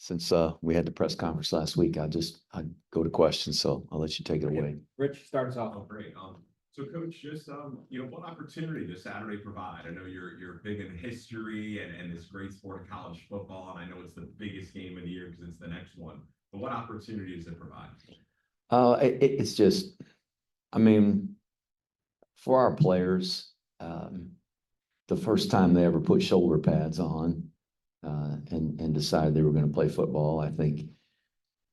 since we had the press conference last week, I go to questions, so I'll let you take it away. Rich, start us off. Oh, great. So Coach, just what opportunity does Saturday provide? I know you're big in history and this great sport of college football, and I know it's the biggest game of the year because it's the next one. But what opportunity does it provide? It's just, I mean, for our players, the first time they ever put shoulder pads on and decided they were going to play football, I think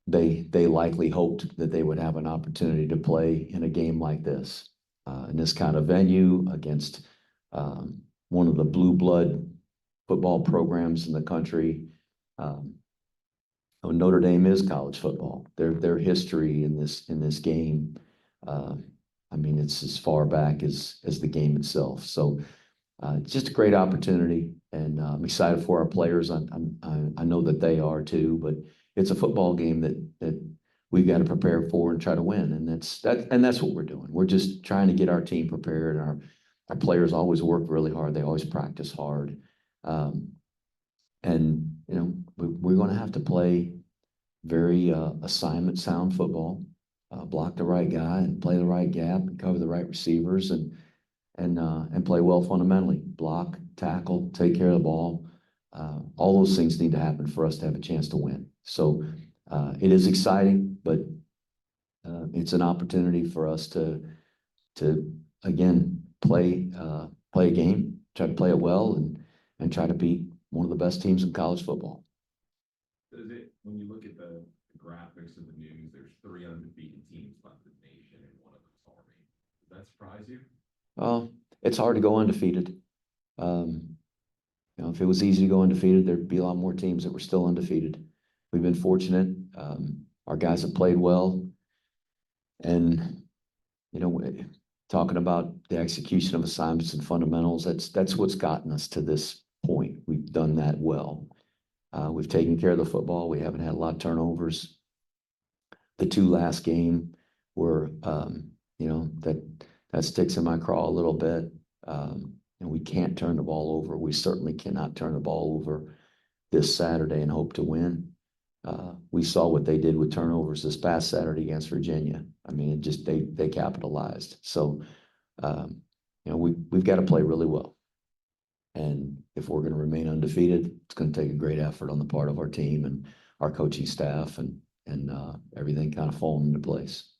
they likely hoped that they would have an opportunity to play in a game like this, in this kind of venue against one of the blue blood football programs in the country. Notre Dame is college football. Their history in this game, I mean, it's as far back as the game itself. So it's just a great opportunity, and I'm excited for our players. I know that they are too, but it's a football game that we've got to prepare for and try to win, and that's what we're doing. We're just trying to get our team prepared, and our players always work really hard. They always practice hard, and we're going to have to play very assignment sound football, block the right guy and play the right gap and cover the right receivers and play well fundamentally, block, tackle, take care of the ball. All those things need to happen for us to have a chance to win. So it is exciting, but it's an opportunity for us to again play a game, try to play it well, and try to beat one of the best teams in college football. Does it, when you look at the graphics of the news, there's 3 undefeated teams left in the nation, and one of them's Army. Does that surprise you? It's hard to go undefeated. If it was easy to go undefeated, there'd be a lot more teams that were still undefeated. We've been fortunate. Our guys have played well, and talking about the execution of assignments and fundamentals, that's what's gotten us to this point. We've done that well. We've taken care of the football. We haven't had a lot of turnovers. The 2 last game were, that sticks in my craw a little bit. And we can't turn the ball over. We certainly cannot turn the ball over this Saturday and hope to win. We saw what they did with turnovers this past Saturday against Virginia. I mean, they capitalized. So, we've got to play really well. And if we're going to remain undefeated, it's going to take a great effort on the part of our team and our coaching staff and everything kind of falling into place.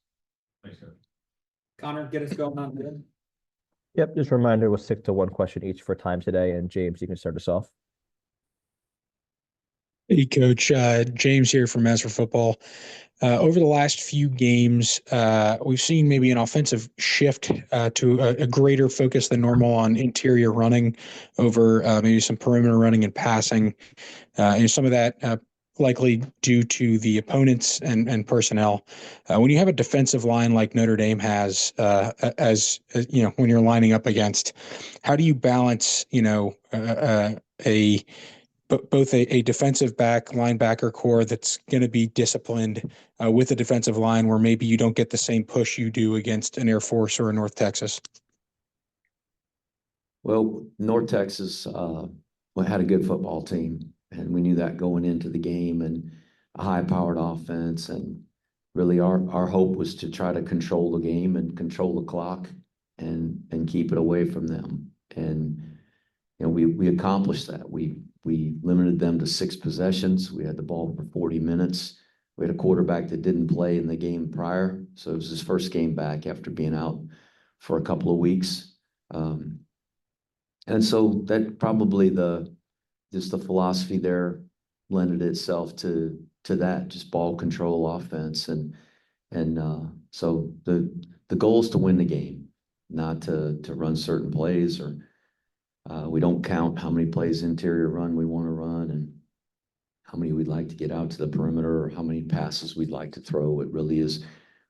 Thanks, Coach. Connor, get us going on good. Yep, just a reminder, we'll stick to 1 question each for time today. And James, you can start us off. Hey, Coach. James here from Ezra Football. Over the last few games, we've seen maybe an offensive shift to a greater focus than normal on interior running over maybe some perimeter running and passing. Some of that likely due to the opponents and personnel. When you have a defensive line like Notre Dame has, when you're lining up against, how do you balance, both a defensive back linebacker core that's going to be disciplined with a defensive line where maybe you don't get the same push you do against an Air Force or a North Texas? Well, North Texas had a good football team, and we knew that going into the game, and a high-powered offense. And really our hope was to try to control the game and control the clock and keep it away from them. And we accomplished that. We limited them to 6 possessions. We had the ball for 40 minutes. We had a quarterback that didn't play in the game prior, so it was his first game back after being out for a couple of weeks. And so that probably just the philosophy there lended itself to that, just ball control offense. And so the goal is to win the game, not to run certain plays, or we don't count how many plays interior run we want to run and how many we'd like to get out to the perimeter or how many passes we'd like to throw. It really is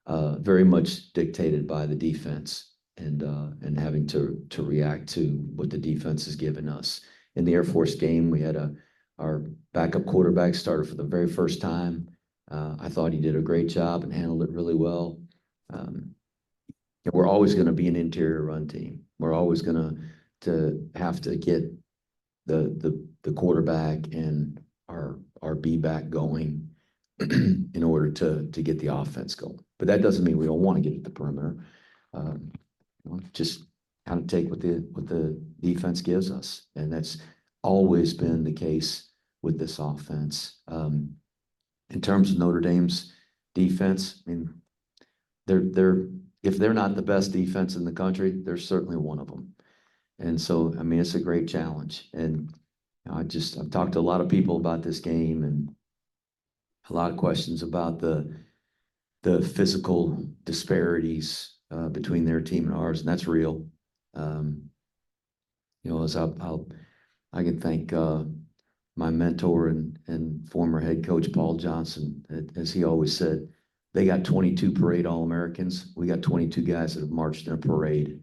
very much dictated by the defense and having to react to what the defense has given us. In the Air Force game, we had our backup quarterback started for the very first time. I thought he did a great job and handled it really well. We're always going to be an interior run team. We're always going to have to get the quarterback and our B back going in order to get the offense going. But that doesn't mean we don't want to get at the perimeter. Just kind of take what the defense gives us, and that's always been the case with this offense. In terms of Notre Dame's defense, I mean, they're if they're not the best defense in the country, they're certainly one of them. And so, I mean, it's a great challenge. And I've talked to a lot of people about this game, and a lot of questions about the physical disparities between their team and ours, and that's real. As I can thank my mentor and former head coach Paul Johnson, as he always said, they got 22 parade All-Americans. We got 22 guys that have marched in a parade.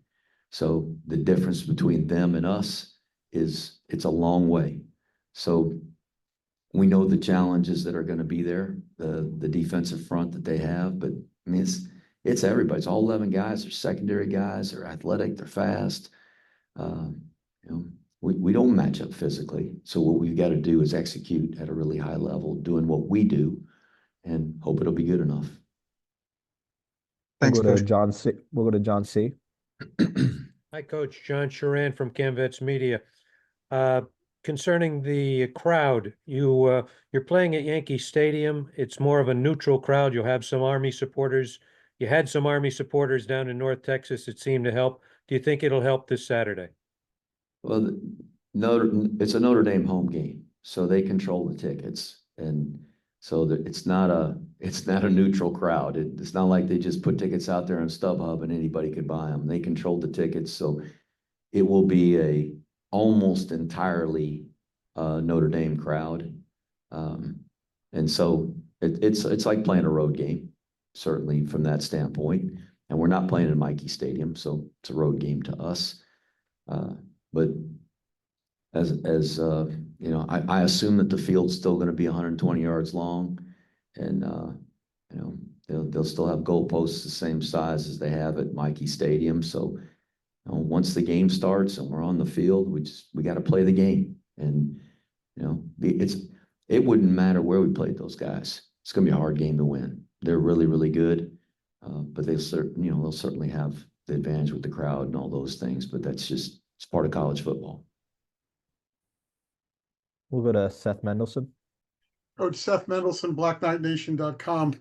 So the difference between them and us is it's a long way. So we know the challenges that are going to be there, the defensive front that they have, but I mean, it's everybody. It's all 11 guys. They're secondary guys. They're athletic. They're fast. We don't match up physically. So what we've got to do is execute at a really high level, doing what we do, and hope it'll be good enough. Thanks, We'll go to Coach. John C. We'll go to John C. Hi, Coach. John Chuhran from Canvets Media. Concerning the crowd, you're playing at Yankee Stadium. It's more of a neutral crowd. You'll have some Army supporters. You had some Army supporters down in North Texas. It seemed to help. Do you think it'll help this Saturday? Well, it's a Notre Dame home game, so they control the tickets, and so it's not a neutral crowd. It's not like they just put tickets out there on StubHub and anybody could buy them. They control the tickets, so it will be a almost entirely Notre Dame crowd, and so it's like playing a road game, certainly from that standpoint. And we're not playing in Yankee Stadium, so it's a road game to us. But as I assume that the field's still going to be 120 yards long, and they'll still have goalposts the same size as they have at Yankee Stadium. So once the game starts and we're on the field, we got to play the game, and it wouldn't matter where we played those guys. It's going to be a hard game to win. They're really, really good, but they'll certainly have the advantage with the crowd and all those things. But it's part of college football. We'll go to Seth Mendelson. Coach Seth Mendelson, BlackKnightNation.com.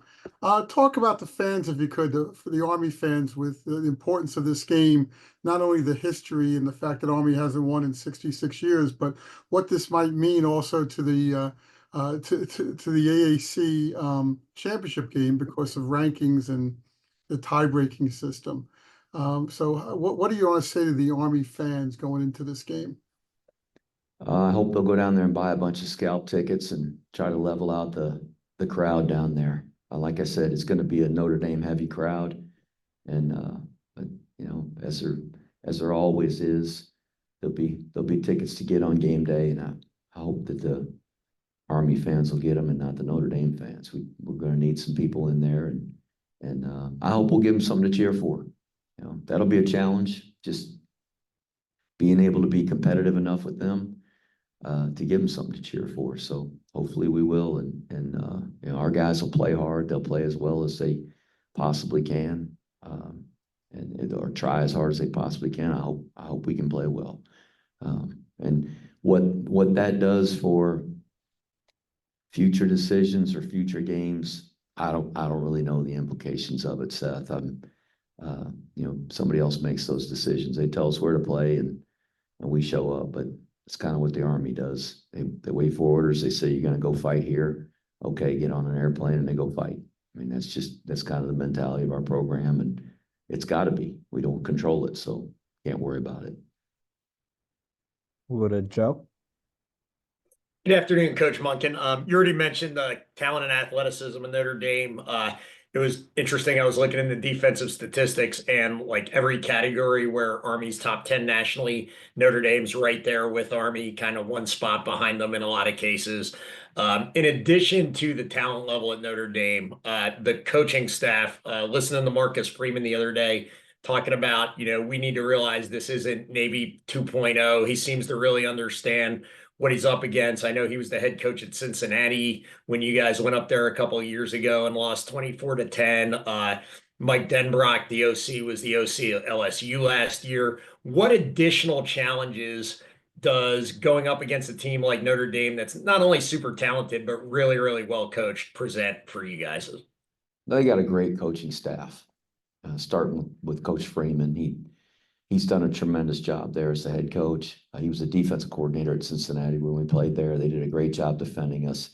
Talk about the fans, if you could, for the Army fans, with the importance of this game, not only the history and the fact that Army hasn't won in 66 years, but what this might mean also to the AAC championship game because of rankings and the tie-breaking system. So what do you want to say to the Army fans going into this game? I hope they'll go down there and buy a bunch of scalp tickets and try to level out the crowd down there. Like I said, it's going to be a Notre Dame heavy crowd, and but as there always is, there'll be tickets to get on game day, and I hope that the Army fans will get them and not the Notre Dame fans. We're going to need some people in there, and I hope we'll give them something to cheer for. That'll be a challenge, just being able to be competitive enough with them to give them something to cheer for. So hopefully we will, and our guys will play hard. They'll play as well as they possibly can, or try as hard as they possibly can. I hope we can play well. And what that does for future decisions or future games, I don't really know the implications of it, Seth. Somebody else makes those decisions. They tell us where to play, and we show up. But it's kind of what the Army does. They wait for orders. They say, you're going to go fight here. Okay, get on an airplane, and they go fight. I mean, that's kind of the mentality of our program, and it's got to be. We don't control it, so can't worry about it. We'll go to Joe. Good afternoon, Coach Monken. You already mentioned the talent and athleticism in Notre Dame. It was interesting. I was looking in the defensive statistics, and like every category where Army's top 10 nationally, Notre Dame's right there with Army, kind of one spot behind them in a lot of cases. In addition to the talent level at Notre Dame, the coaching staff, listening to Marcus Freeman the other day, talking about, we need to realize this isn't Navy 2.0. He seems to really understand what he's up against. I know he was the head coach at Cincinnati when you guys went up there a couple of years ago and lost 24-10. Mike Denbrock, the OC, was the OC at LSU last year. What additional challenges does going up against a team like Notre Dame that's not only super talented, but really, really well coached present for you guys? They got a great coaching staff, starting with Coach Freeman. He's done a tremendous job there as the head coach. He was a defensive coordinator at Cincinnati when we played there. They did a great job defending us,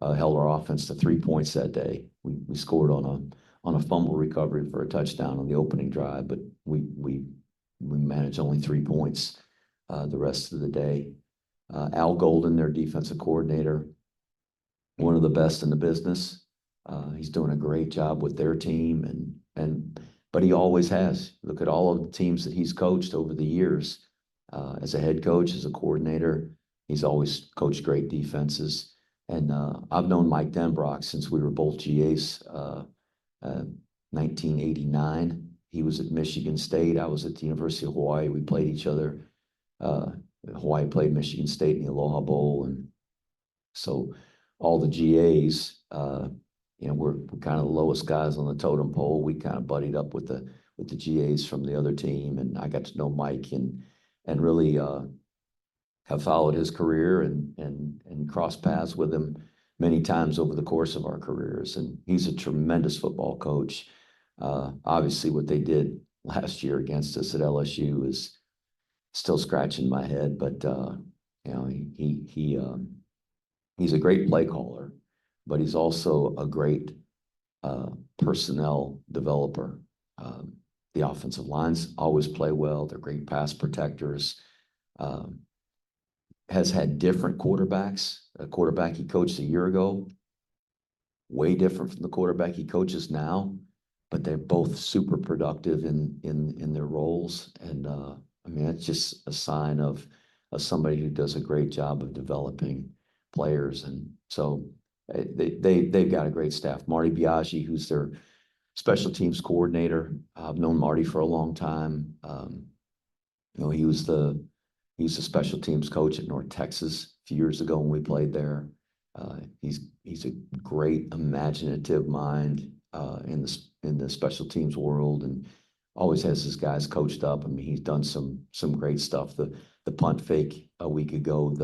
held our offense to 3 points that day. We scored on a fumble recovery for a touchdown on the opening drive, but we managed only 3 points the rest of the day. Al Golden, their defensive coordinator, one of the best in the business. He's doing a great job with their team, but he always has. Look at all of the teams that he's coached over the years. As a head coach, as a coordinator, he's always coached great defenses. And I've known Mike Denbrock since we were both GAs, 1989. He was at Michigan State. I was at the University of Hawaii. We played each other. Hawaii played Michigan State in the Aloha Bowl. And so all the GAs, we're kind of the lowest guys on the totem pole. We kind of buddied up with the GAs from the other team, and I got to know Mike and really have followed his career and crossed paths with him many times over the course of our careers. And he's a tremendous football coach. Obviously, what they did last year against us at LSU is still scratching my head, but he's a great play caller, but he's also a great personnel developer. The offensive lines always play well. They're great pass protectors. Has had different quarterbacks. A quarterback he coached a year ago, way different from the quarterback he coaches now, but they're both super productive in their roles. And it's just a sign of somebody who does a great job of developing players. And so they've got a great staff. Marty Biaggi, who's their special teams coordinator. I've known Marty for a long time. He was the special teams coach at North, Texas a few years ago when we played there. He's a great imaginative mind in the special teams world, and always has his guys coached up. I mean, he's done some great stuff. The punt fake a week ago,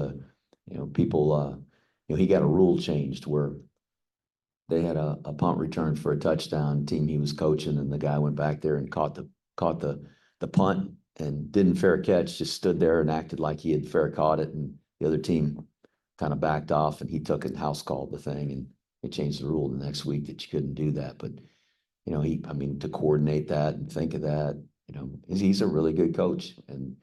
he got a rule changed where they had a punt return for a touchdown team he was coaching, and the guy went back there and caught the punt and didn't fair catch, just stood there and acted like he had fair caught it, and the other team kind of backed off, and he took it and house called the thing, and they changed the rule the next week that you couldn't do that. But to coordinate that and think of that, he's a really good coach. And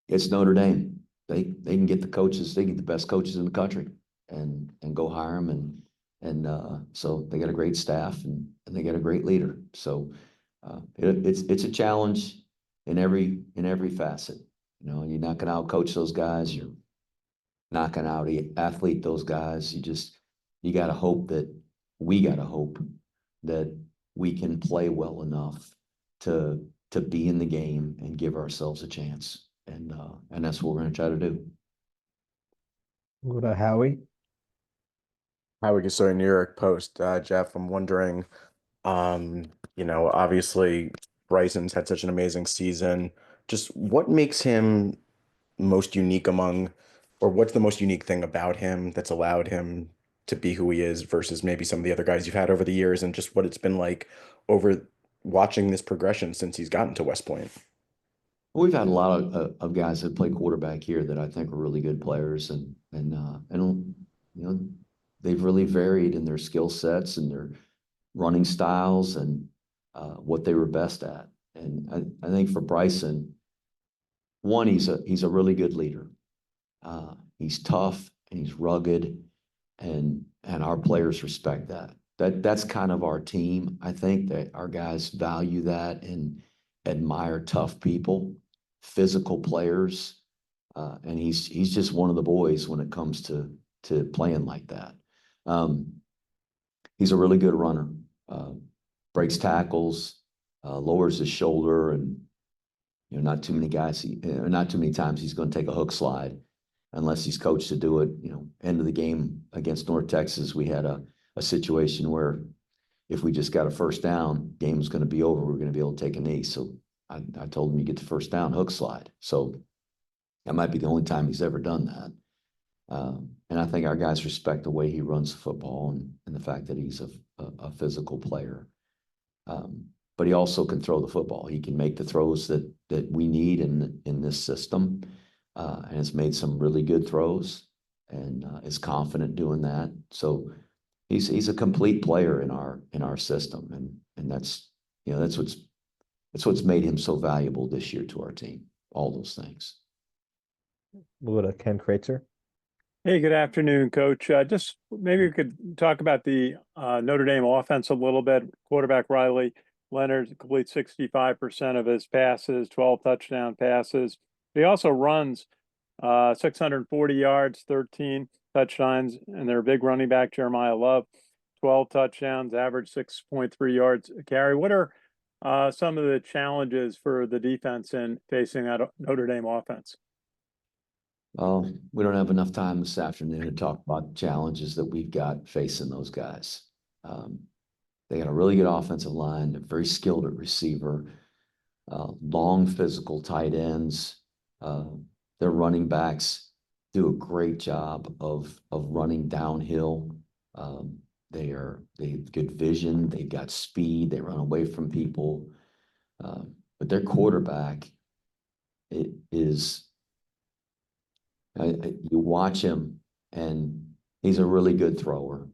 it's Notre Dame. They can get the coaches, they get the best coaches in the country and go hire them, and so they got a great staff and they got a great leader. So it's a challenge in every facet. You're not going to out coach those guys. You're not going to out athlete those guys. We got to hope that we can play well enough to be in the game and give ourselves a chance. And that's what we're going to try to do. Go to Howie. Howie Gasoy, New York Post. Jeff, I'm wondering, obviously Bryson's had such an amazing season. Just what makes him most unique or what's the most unique thing about him that's allowed him to be who he is versus maybe some of the other guys you've had over the years, and just what it's been like over watching this progression since he's gotten to West Point? We've had a lot of guys that play quarterback here that I think are really good players, and they've really varied in their skill sets and their running styles and what they were best at. And I think for Bryson, one, he's a really good leader. He's tough and he's rugged, and our players respect that. That's kind of our team. I think that our guys value that and admire tough people, physical players, and he's just one of the boys when it comes to playing like that. He's a really good runner, breaks tackles, lowers his shoulder, and not too many times he's going to take a hook slide. unless he's coached to do it. End of the game against North Texas, we had a situation where if we just got a first down, game was going to be over. We were going to be able to take a knee. So I told him, you get the first down, hook slide. So that might be the only time he's ever done that. And I think our guys respect the way he runs the football and the fact that he's a physical player. But he also can throw the football. He can make the throws that we need in this system, and has made some really good throws, and is confident doing that. So he's a complete player in our system, and that's what's made him so valuable this year to our team. All those things. We'll go to Ken Kreitzer. Hey, good afternoon, Coach. Just maybe we could talk about the Notre Dame offense a little bit. Quarterback Riley Leonard completes 65% of his passes, 12 touchdown passes. He also runs 640 yards, 13 touchdowns, and their big running back, Jeremiah Love, 12 touchdowns, average 6.3 yards a carry. What are some of the challenges for the defense in facing that Notre Dame offense? Well, we don't have enough time this afternoon to talk about the challenges that we've got facing those guys. They got a really good offensive line. They're very skilled at receiver, long physical tight ends. Their running backs do a great job of running downhill. They have good vision. They've got speed. They run away from people. But their quarterback, you watch him, and he's a really good thrower.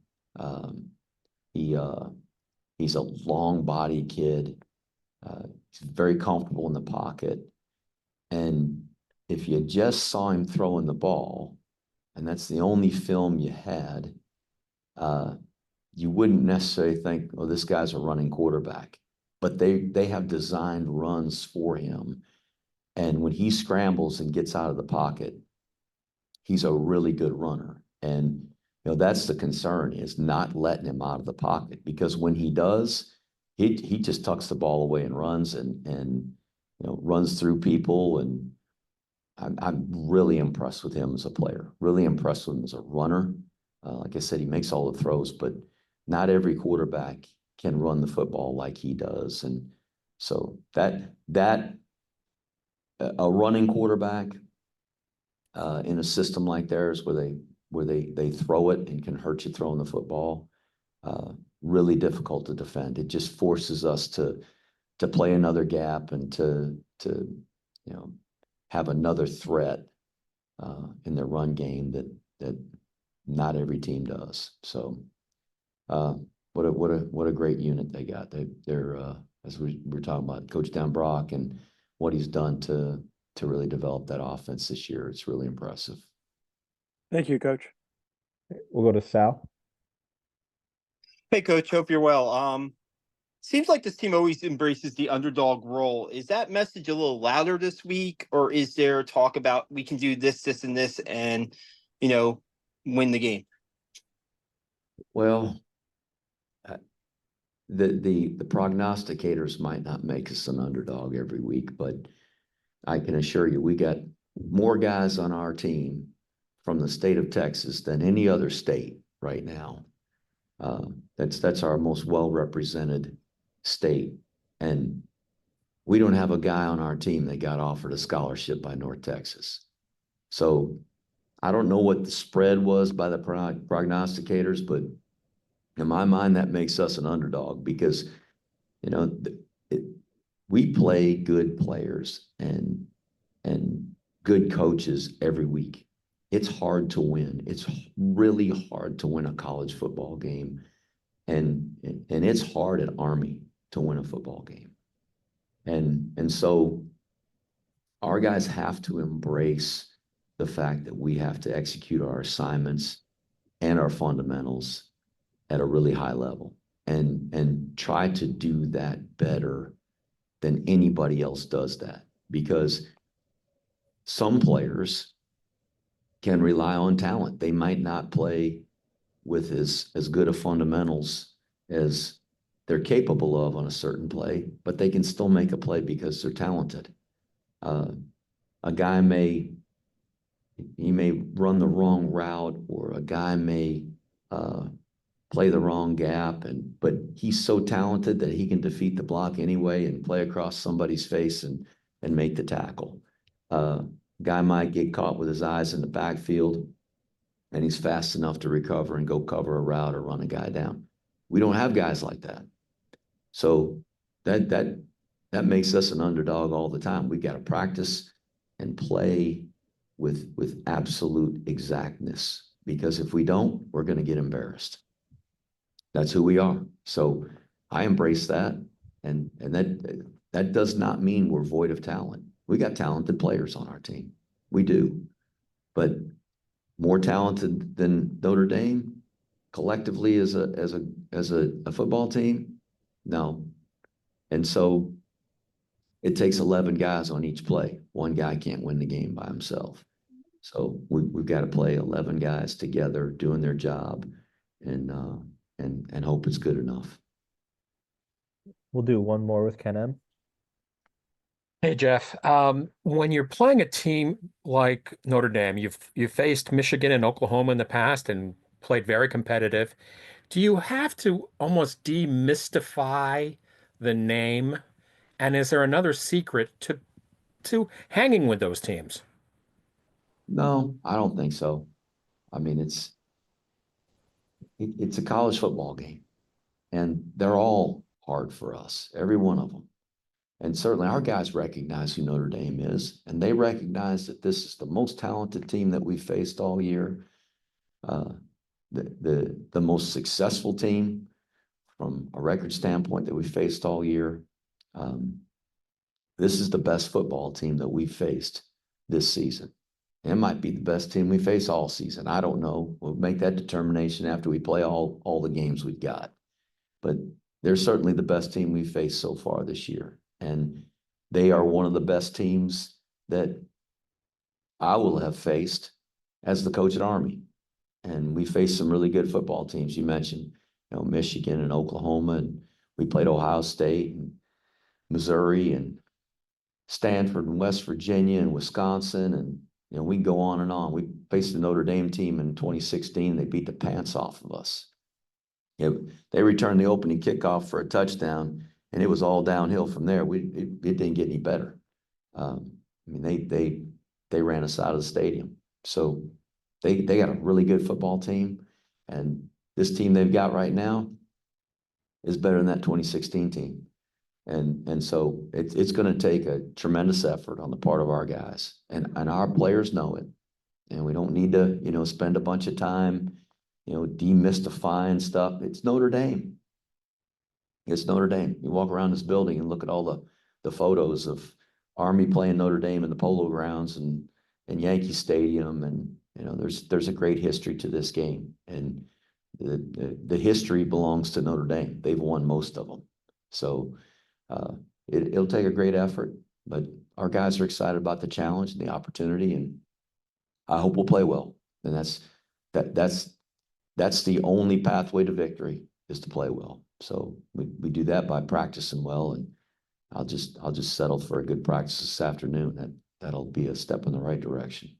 He's a long body kid. He's very comfortable in the pocket. And if you just saw him throwing the ball, and that's the only film you had, you wouldn't necessarily think, oh, this guy's a running quarterback. But they have designed runs for him. And when he scrambles and gets out of the pocket, he's a really good runner. And that's the concern, is not letting him out of the pocket, because when he does, he just tucks the ball away and runs and runs through people. And I'm really impressed with him as a player, really impressed with him as a runner. Like I said, he makes all the throws, but not every quarterback can run the football like he does. And so that a running quarterback in a system like theirs where they throw it and can hurt you throwing the football, really difficult to defend. It just forces us to play another gap and to have another threat in their run game that not every team does. So what a great unit they got. They're as we were talking about, Coach Dan Brock and what he's done to really develop that offense this year. It's really impressive. Thank you, Coach. We'll go to Sal. Hey, Coach. Hope you're well. Seems like this team always embraces the underdog role. Is that message a little louder this week, or is there talk about we can do this, this, and this, and win the game? Well, the prognosticators might not make us an underdog every week, but I can assure you, we got more guys on our team from the state of Texas than any other state right now. That's our most well-represented state. And we don't have a guy on our team that got offered a scholarship by North Texas. So I don't know what the spread was by the prognosticators, but in my mind, that makes us an underdog, because, we play good players and good coaches every week. It's hard to win. It's really hard to win a college football game. And it's hard at Army to win a football game. And so our guys have to embrace the fact that we have to execute our assignments and our fundamentals at a really high level and try to do that better than anybody else does that, because some players can rely on talent. They might not play with as good of fundamentals as they're capable of on a certain play, but they can still make a play because they're talented. A guy may, he may run the wrong route, or a guy may play the wrong gap, but he's so talented that he can defeat the block anyway and play across somebody's face and make the tackle. Guy might get caught with his eyes in the backfield, and he's fast enough to recover and go cover a route or run a guy down. We don't have guys like that. So that makes us an underdog all the time. We've got to practice and play with absolute exactness, because if we don't, we're going to get embarrassed. That's who we are. So I embrace that. And that does not mean we're void of talent. We got talented players on our team. We do. But more talented than Notre Dame collectively as a football team? No. And so it takes 11 guys on each play. One guy can't win the game by himself. So we've got to play 11 guys together doing their job, and hope it's good enough. We'll do one more with Ken M. Hey, Jeff. When you're playing a team like Notre Dame, you've faced Michigan and Oklahoma in the past and played very competitive. Do you have to almost demystify the name? And is there another secret to hanging with those teams? No, I don't think so. I mean, it's a college football game, and they're all hard for us, every one of them. And certainly our guys recognize who Notre Dame is, and they recognize that this is the most talented team that we've faced all year, the most successful team from a record standpoint that we faced all year. This is the best football team that we've faced this season. It might be the best team we face all season. I don't know. We'll make that determination after we play all the games we've got. But they're certainly the best team we've faced so far this year. And they are one of the best teams that I will have faced as the coach at Army. And we faced some really good football teams. You mentioned, Michigan and Oklahoma, and we played Ohio State and Missouri and Stanford and West Virginia and Wisconsin, and we can go on and on. We faced the Notre Dame team in 2016. They beat the pants off of us. They returned the opening kickoff for a touchdown, and it was all downhill from there. It didn't get any better. They ran us out of the stadium. So they got a really good football team, and this team they've got right now is better than that 2016 team. And so it's going to take a tremendous effort on the part of our guys, and our players know it. And we don't need to, spend a bunch of time, demystifying stuff. It's Notre Dame. It's Notre Dame. You walk around this building and look at all the photos of Army playing Notre Dame in the Polo Grounds and Yankee Stadium, and there's a great history to this game, and the history belongs to Notre Dame. They've won most of them, so. It'll take a great effort, but our guys are excited about the challenge and the opportunity, and I hope we'll play well. And that's the only pathway to victory, is to play well. So we do that by practicing well, and I'll just settle for a good practice this afternoon. That'll be a step in the right direction.